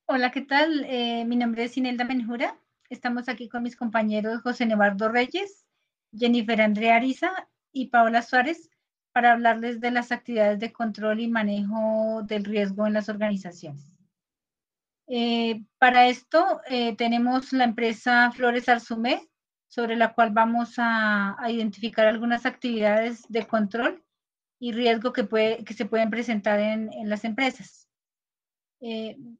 Hola, ¿qué tal? Mi nombre es Inelda Menjura. Estamos aquí con mis compañeros José Nevardo Reyes, Jennifer Andrea Ariza y Paola Suárez para hablarles de las actividades de control y manejo del riesgo en las organizaciones. Para esto tenemos la empresa Flores Arzumé, sobre la cual vamos a identificar algunas actividades de control y riesgo que se pueden presentar en las empresas.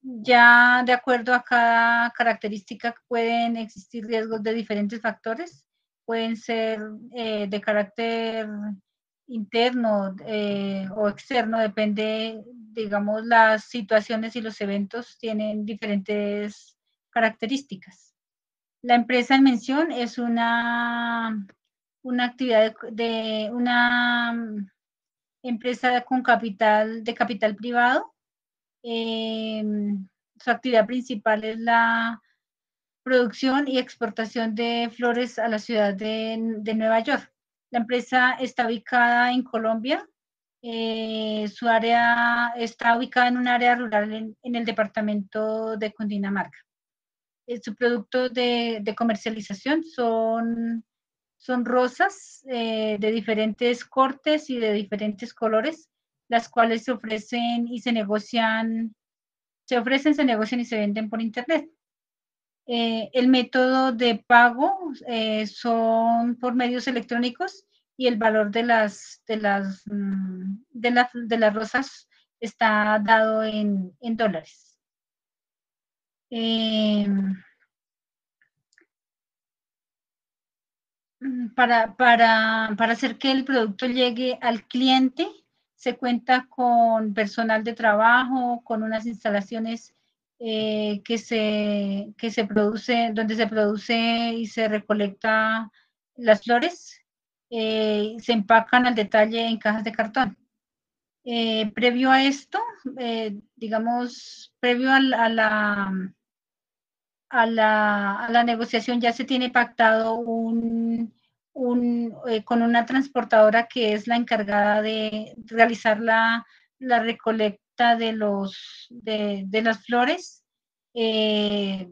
Ya de acuerdo a cada característica pueden existir riesgos de diferentes factores, pueden ser de carácter interno o externo, depende, digamos, las situaciones y los eventos tienen diferentes características. La empresa en mención es una actividad de una empresa con de capital privado. eh, Su actividad principal es la producción y exportación de flores a la ciudad de Nueva York. La empresa está ubicada en Colombia. Su área está ubicada en un área rural en el departamento de Cundinamarca. Su producto de comercialización son rosas de diferentes cortes y de diferentes colores, las cuales se ofrecen y se negocian, se negocian y se venden por internet. El método de pago son por medios electrónicos y el valor de las rosas está dado en dólares. Eh, para hacer que el producto llegue al cliente, se cuenta con personal de trabajo, con unas instalaciones que se produce, donde se produce y se recolecta las flores, se empacan al detalle en cajas de cartón. Previo a esto, digamos, previo a la negociación ya se tiene pactado con una transportadora que es la encargada de realizar la recolecta de las flores, eh,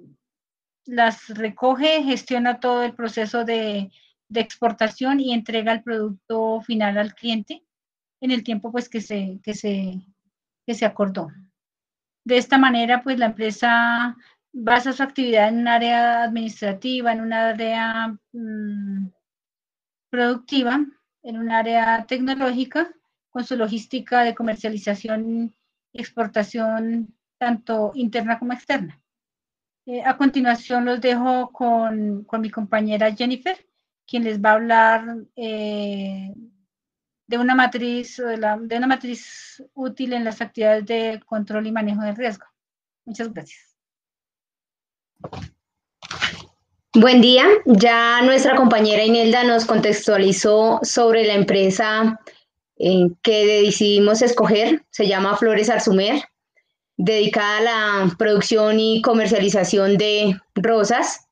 las recoge, gestiona todo el proceso de exportación y entrega el producto final al cliente en el tiempo pues que se acordó. De esta manera, pues la empresa basa su actividad en un área administrativa, en un área productiva, en un área tecnológica, con su logística de comercialización y exportación tanto interna como externa. A continuación los dejo con mi compañera Jennifer, quien les va a hablar de una matriz útil en las actividades de control y manejo del riesgo. Muchas gracias. Buen día, ya nuestra compañera Inelda nos contextualizó sobre la empresa que decidimos escoger, se llama Flores Arzumer, dedicada a la producción y comercialización de rosas.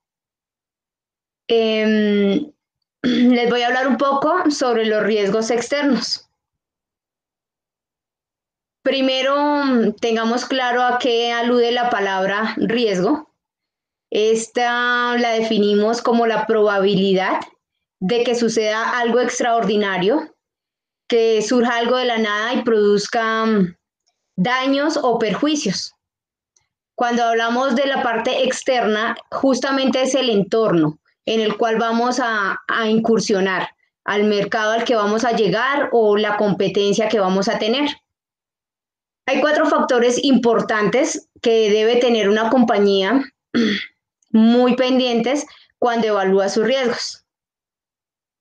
Les voy a hablar un poco sobre los riesgos externos. Primero, tengamos claro a qué alude la palabra riesgo. Esta la definimos como la probabilidad de que suceda algo extraordinario, que surja algo de la nada y produzca daños o perjuicios. Cuando hablamos de la parte externa, justamente es el entorno en el cual vamos a incursionar, al mercado al que vamos a llegar o la competencia que vamos a tener. Hay 4 factores importantes que debe tener una compañía muy pendientes cuando evalúa sus riesgos.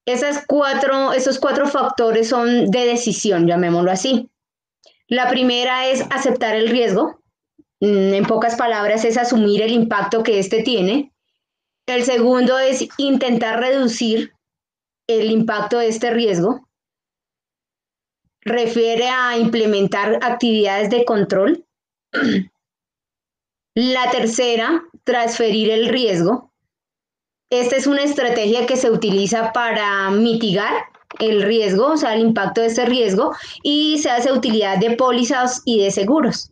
Esos cuatro factores son de decisión, llamémoslo así. La primera es aceptar el riesgo. En pocas palabras, es asumir el impacto que éste tiene. El segundo es intentar reducir el impacto de este riesgo. Refiere a implementar actividades de control. La tercera, transferir el riesgo. Esta es una estrategia que se utiliza para mitigar el riesgo, o sea, el impacto de este riesgo, y se hace utilidad de pólizas y de seguros.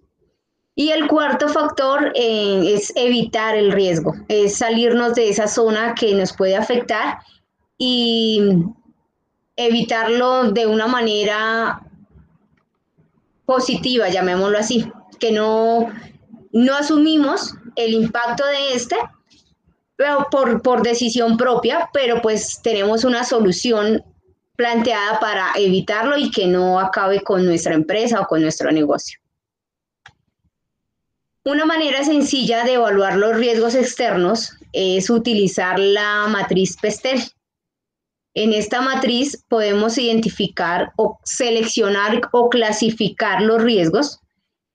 Y el cuarto factor es evitar el riesgo, es salirnos de esa zona que nos puede afectar y evitarlo de una manera positiva, llamémoslo así, que no asumimos el impacto de este pero por decisión propia, pero pues tenemos una solución planteada para evitarlo y que no acabe con nuestra empresa o con nuestro negocio. Una manera sencilla de evaluar los riesgos externos es utilizar la matriz PESTEL. En esta matriz podemos identificar o seleccionar o clasificar los riesgos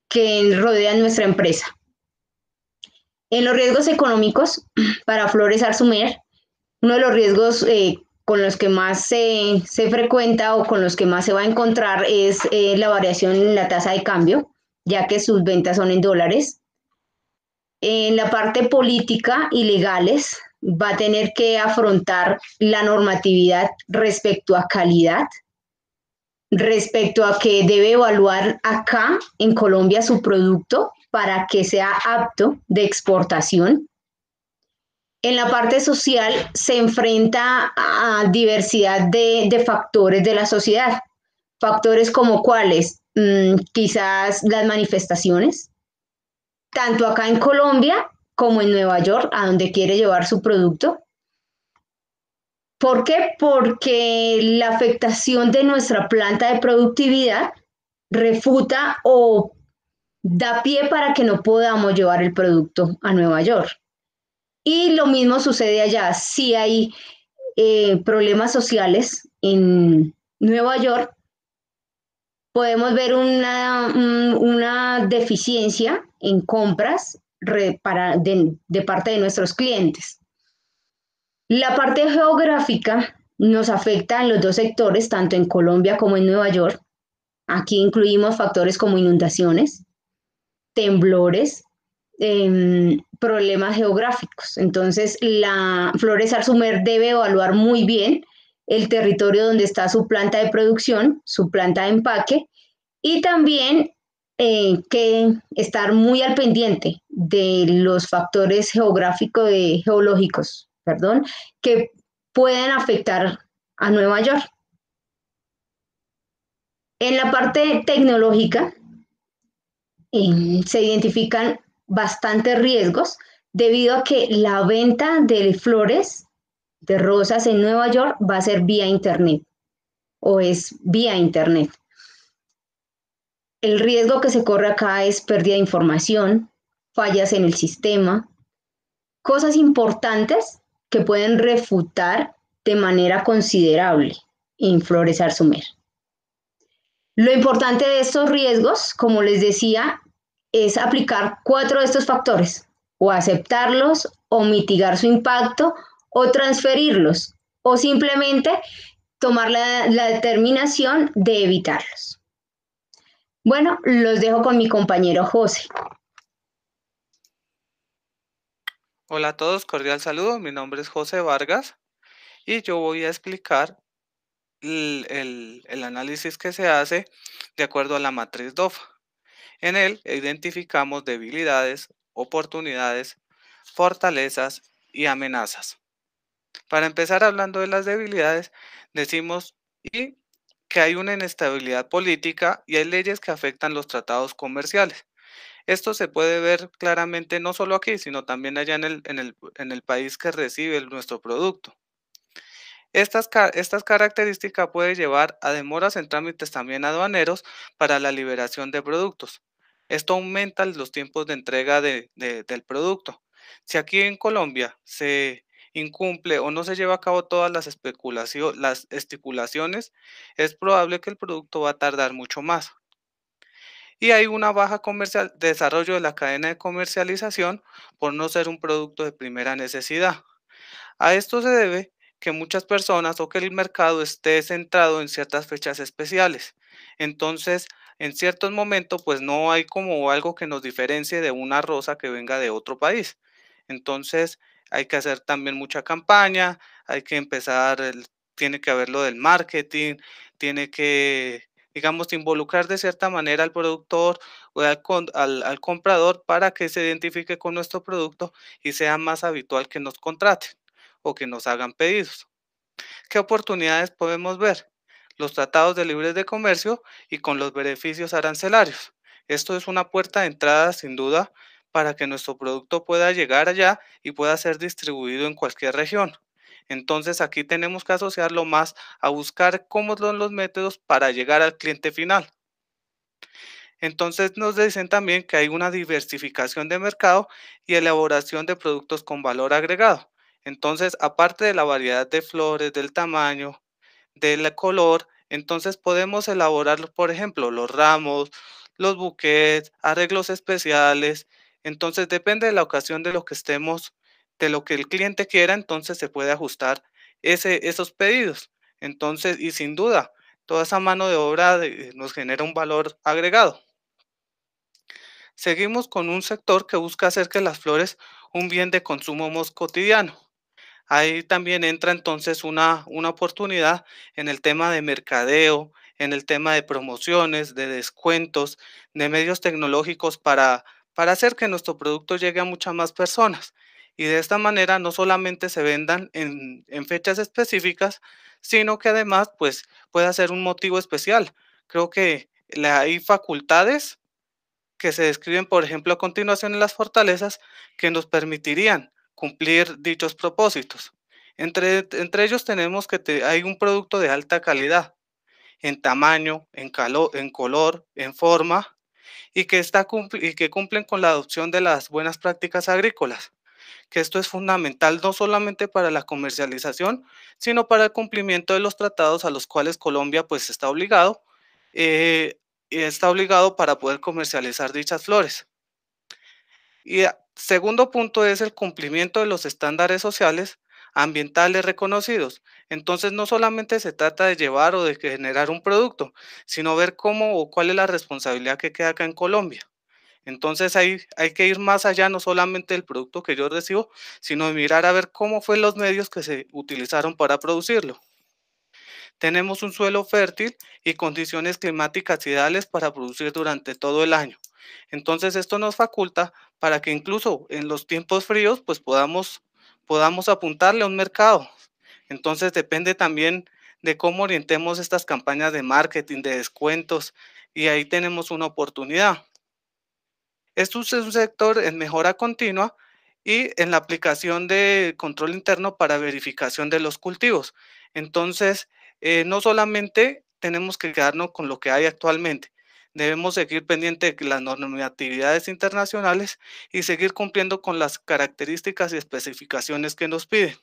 que rodean nuestra empresa. En los riesgos económicos, para Flores Arzumer, uno de los riesgos con los que más se frecuenta o con los que más se va a encontrar es la variación en la tasa de cambio, ya que sus ventas son en dólares. En la parte política y legales va a tener que afrontar la normatividad respecto a calidad, respecto a que debe evaluar acá en Colombia su producto para que sea apto de exportación. En la parte social se enfrenta a diversidad de factores de la sociedad. Factores como cuáles, quizás las manifestaciones, tanto acá en Colombia como en Nueva York, a donde quiere llevar su producto. ¿Por qué? Porque la afectación de nuestra planta de productividad refuta o da pie para que no podamos llevar el producto a Nueva York. Y lo mismo sucede allá. Si hay problemas sociales en Nueva York, podemos ver una deficiencia en compras de parte de nuestros clientes. La parte geográfica nos afecta en los dos sectores, tanto en Colombia como en Nueva York. Aquí incluimos factores como inundaciones, temblores, problemas geográficos. Entonces, la Flores Arzumer debe evaluar muy bien el territorio donde está su planta de producción, su planta de empaque, y también que estar muy al pendiente de los factores geológicos, perdón, que pueden afectar a Nueva York. En la parte tecnológica, se identifican bastantes riesgos debido a que la venta de flores, de rosas en Nueva York va a ser vía Internet o es vía Internet. El riesgo que se corre acá es pérdida de información, fallas en el sistema, cosas importantes que pueden refutar de manera considerable en Flores Arzumer. Lo importante de estos riesgos, como les decía, es aplicar 4 de estos factores, o aceptarlos, o mitigar su impacto, o transferirlos, o simplemente tomar la determinación de evitarlos. Bueno, los dejo con mi compañero José. Hola a todos, cordial saludo. Mi nombre es José Vargas y yo voy a explicar el análisis que se hace de acuerdo a la matriz DOFA. En él identificamos debilidades, oportunidades, fortalezas y amenazas. Para empezar hablando de las debilidades, decimos que hay una inestabilidad política y hay leyes que afectan los tratados comerciales. Esto se puede ver claramente no solo aquí, sino también allá en el país que recibe nuestro producto. Estas características pueden llevar a demoras en trámites también aduaneros para la liberación de productos. Esto aumenta los tiempos de entrega del producto. Si aquí en Colombia se incumple o no se lleva a cabo todas las estipulaciones, es probable que el producto va a tardar mucho más. Y hay una baja desarrollo de la cadena de comercialización por no ser un producto de primera necesidad. A esto se debe que muchas personas o que el mercado esté centrado en ciertas fechas especiales. Entonces, en ciertos momentos, pues no hay como algo que nos diferencie de una rosa que venga de otro país. Entonces, hay que hacer también mucha campaña, hay que empezar, tiene que haber lo del marketing, tiene que digamos, involucrar de cierta manera al productor o al comprador para que se identifique con nuestro producto y sea más habitual que nos contraten o que nos hagan pedidos. ¿Qué oportunidades podemos ver? Los tratados de libre de comercio y con los beneficios arancelarios. Esto es una puerta de entrada sin duda para que nuestro producto pueda llegar allá y pueda ser distribuido en cualquier región. Entonces aquí tenemos que asociarlo más a buscar cómo son los métodos para llegar al cliente final. Entonces nos dicen también que hay una diversificación de mercado y elaboración de productos con valor agregado. Entonces, aparte de la variedad de flores, del tamaño, del color, entonces podemos elaborar, por ejemplo, los ramos, los buquets, arreglos especiales. Entonces, depende de la ocasión de lo que estemos, de lo que el cliente quiera, entonces se puede ajustar esos pedidos. Entonces, y sin duda, toda esa mano de obra nos genera un valor agregado. Seguimos con un sector que busca hacer que las flores un bien de consumo más cotidiano. Ahí también entra entonces una oportunidad en el tema de mercadeo, en el tema de promociones, de descuentos, de medios tecnológicos para hacer que nuestro producto llegue a muchas más personas. Y de esta manera no solamente se vendan en fechas específicas, sino que además pues pueda ser un motivo especial. Creo que hay facultades que se describen, por ejemplo, a continuación en las fortalezas que nos permitirían cumplir dichos propósitos. Entre ellos tenemos que hay un producto de alta calidad en tamaño, en color, en forma y y que cumplen con la adopción de las buenas prácticas agrícolas, que esto es fundamental no solamente para la comercialización, sino para el cumplimiento de los tratados a los cuales Colombia pues eh, está obligado para poder comercializar dichas flores. Y segundo punto es el cumplimiento de los estándares sociales ambientales reconocidos. Entonces no solamente se trata de llevar o de generar un producto, sino ver cómo o cuál es la responsabilidad que queda acá en Colombia. Entonces hay que ir más allá, no solamente del producto que yo recibo, sino de mirar a ver cómo fue los medios que se utilizaron para producirlo. Tenemos un suelo fértil y condiciones climáticas ideales para producir durante todo el año. Entonces esto nos faculta para que incluso en los tiempos fríos pues podamos apuntarle a un mercado. Entonces depende también de cómo orientemos estas campañas de marketing, de descuentos, y ahí tenemos una oportunidad. Esto es un sector en mejora continua y en la aplicación de control interno para verificación de los cultivos. Entonces, no solamente tenemos que quedarnos con lo que hay actualmente, debemos seguir pendiente de las normatividades internacionales y seguir cumpliendo con las características y especificaciones que nos piden.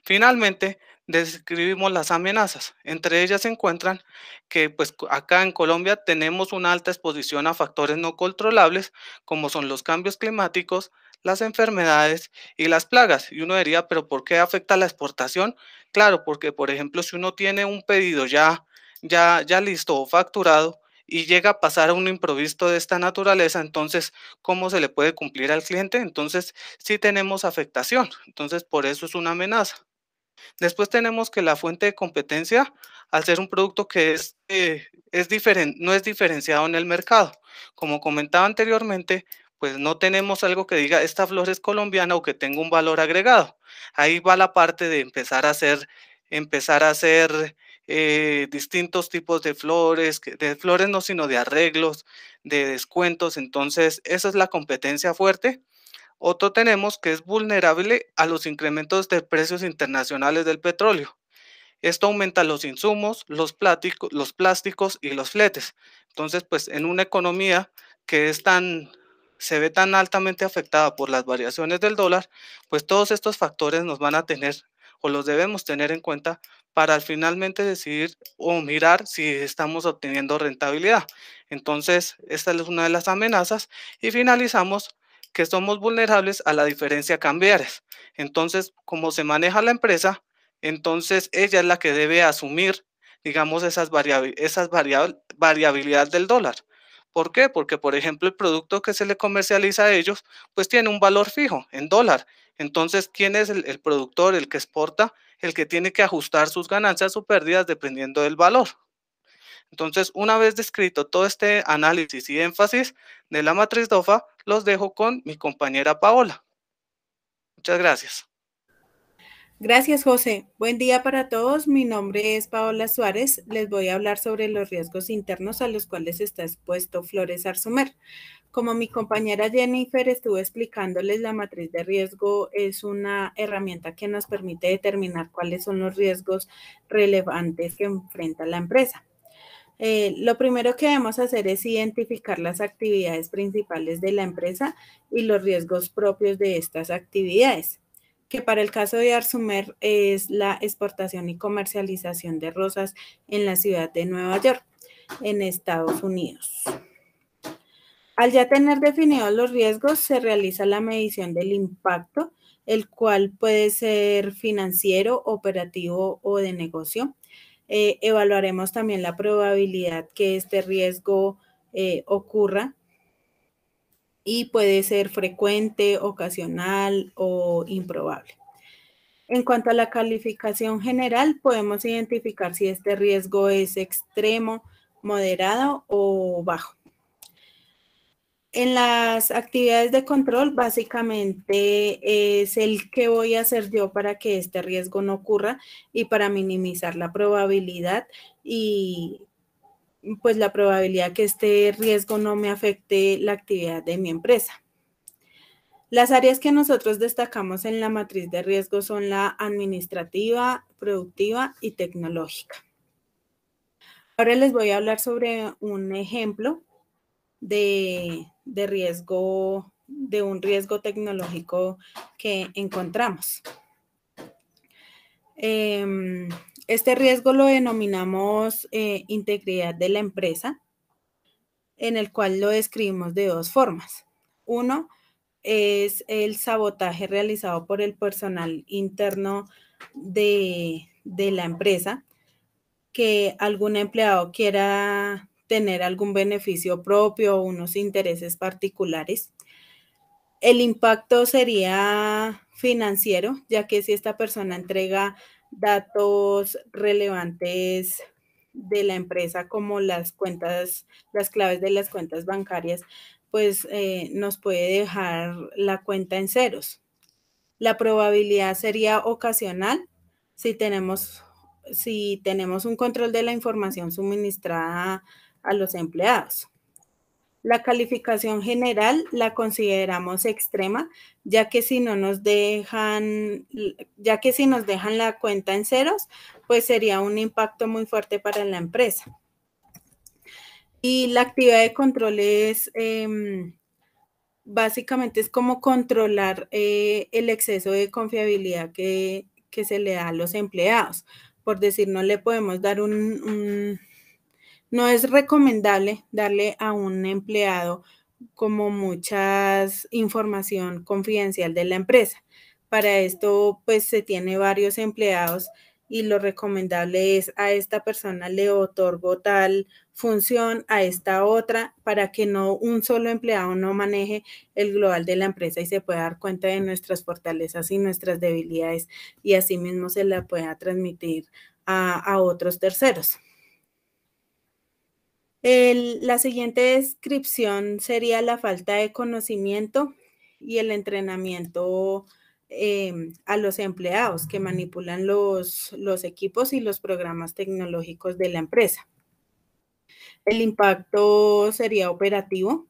Finalmente, describimos las amenazas. Entre ellas se encuentran que pues acá en Colombia tenemos una alta exposición a factores no controlables como son los cambios climáticos, las enfermedades y las plagas. Y uno diría, pero ¿por qué afecta la exportación? Claro, porque por ejemplo, si uno tiene un pedido ya listo o facturado y llega a pasar a un imprevisto de esta naturaleza, entonces, ¿cómo se le puede cumplir al cliente? Entonces, sí tenemos afectación. Entonces, por eso es una amenaza. Después tenemos que la fuente de competencia, al ser un producto que no es diferenciado en el mercado. Como comentaba anteriormente, pues no tenemos algo que diga esta flor es colombiana o que tenga un valor agregado. Ahí va la parte de empezar a hacer distintos tipos de flores, de flores no, sino de arreglos, de descuentos. Entonces, esa es la competencia fuerte. Otro tenemos que es vulnerable a los incrementos de precios internacionales del petróleo. Esto aumenta los insumos, los plásticos y los fletes. Entonces, pues en una economía que se ve tan altamente afectada por las variaciones del dólar, pues todos estos factores nos van a tener o los debemos tener en cuenta para finalmente decidir o mirar si estamos obteniendo rentabilidad. Entonces, esta es una de las amenazas y finalizamos que somos vulnerables a la diferencia cambiaria. Entonces, como se maneja la empresa, entonces ella es la que debe asumir, digamos, variabilidad del dólar. ¿Por qué? Porque, por ejemplo, el producto que se le comercializa a ellos, pues tiene un valor fijo en dólar. Entonces, ¿quién es el productor, el que exporta, el que tiene que ajustar sus ganancias o pérdidas dependiendo del valor? Entonces, una vez descrito todo este análisis y énfasis de la matriz DOFA, los dejo con mi compañera Paola. Muchas gracias. Gracias, José. Buen día para todos. Mi nombre es Paola Suárez. Les voy a hablar sobre los riesgos internos a los cuales está expuesto Flores Arzumer. Como mi compañera Jennifer estuvo explicándoles, la matriz de riesgo es una herramienta que nos permite determinar cuáles son los riesgos relevantes que enfrenta la empresa. Lo primero que debemos hacer es identificar las actividades principales de la empresa y los riesgos propios de estas actividades, que para el caso de Arzumer es la exportación y comercialización de rosas en la ciudad de Nueva York, en Estados Unidos. Al ya tener definidos los riesgos, se realiza la medición del impacto, el cual puede ser financiero, operativo o de negocio. Evaluaremos también la probabilidad que este riesgo ocurra y puede ser frecuente, ocasional o improbable. En cuanto a la calificación general, podemos identificar si este riesgo es extremo, moderado o bajo. En las actividades de control, básicamente es el qué voy a hacer yo para que este riesgo no ocurra y para minimizar la probabilidad y pues la probabilidad que este riesgo no me afecte la actividad de mi empresa. Las áreas que nosotros destacamos en la matriz de riesgo son la administrativa, productiva y tecnológica. Ahora les voy a hablar sobre un ejemplo de riesgo, de un riesgo tecnológico que encontramos. Este riesgo lo denominamos integridad de la empresa, en el cual lo describimos de dos formas. Uno es el sabotaje realizado por el personal interno de la empresa, que algún empleado quiera tener algún beneficio propio o unos intereses particulares. El impacto sería financiero, ya que si esta persona entrega datos relevantes de la empresa como las cuentas, las claves de las cuentas bancarias, pues nos puede dejar la cuenta en ceros. La probabilidad sería ocasional si tenemos un control de la información suministrada a los empleados. La calificación general la consideramos extrema, ya que si nos dejan la cuenta en ceros, pues sería un impacto muy fuerte para la empresa. Y la actividad de control es, básicamente es como controlar el exceso de confiabilidad que se le da a los empleados. Por decir, no le podemos dar no es recomendable darle a un empleado como mucha información confidencial de la empresa. Para esto, pues se tiene varios empleados y lo recomendable es a esta persona le otorgo tal función, a esta otra, para que no un solo empleado no maneje el global de la empresa y se pueda dar cuenta de nuestras fortalezas y nuestras debilidades y asimismo se la pueda transmitir a otros terceros. La siguiente descripción sería la falta de conocimiento y el entrenamiento a los empleados que manipulan los equipos y los programas tecnológicos de la empresa. El impacto sería operativo.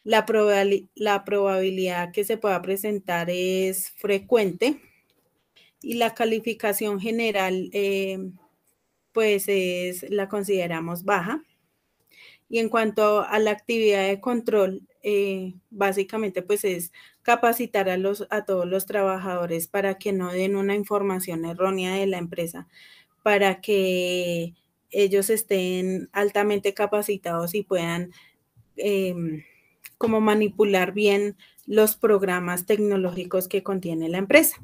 La probabilidad que se pueda presentar es frecuente y la calificación general pues la consideramos baja. Y en cuanto a la actividad de control, básicamente pues es capacitar a todos los trabajadores para que no den una información errónea de la empresa, para que ellos estén altamente capacitados y puedan como manipular bien los programas tecnológicos que contiene la empresa.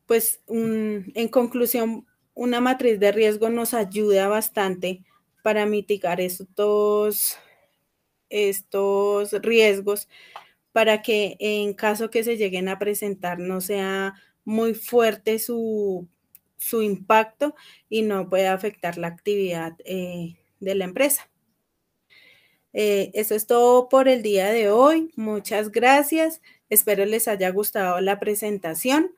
Pues en conclusión, una matriz de riesgo nos ayuda bastante para mitigar estos riesgos, para que en caso que se lleguen a presentar no sea muy fuerte su su impacto y no puede afectar la actividad de la empresa. Eso es todo por el día de hoy. Muchas gracias. Espero les haya gustado la presentación.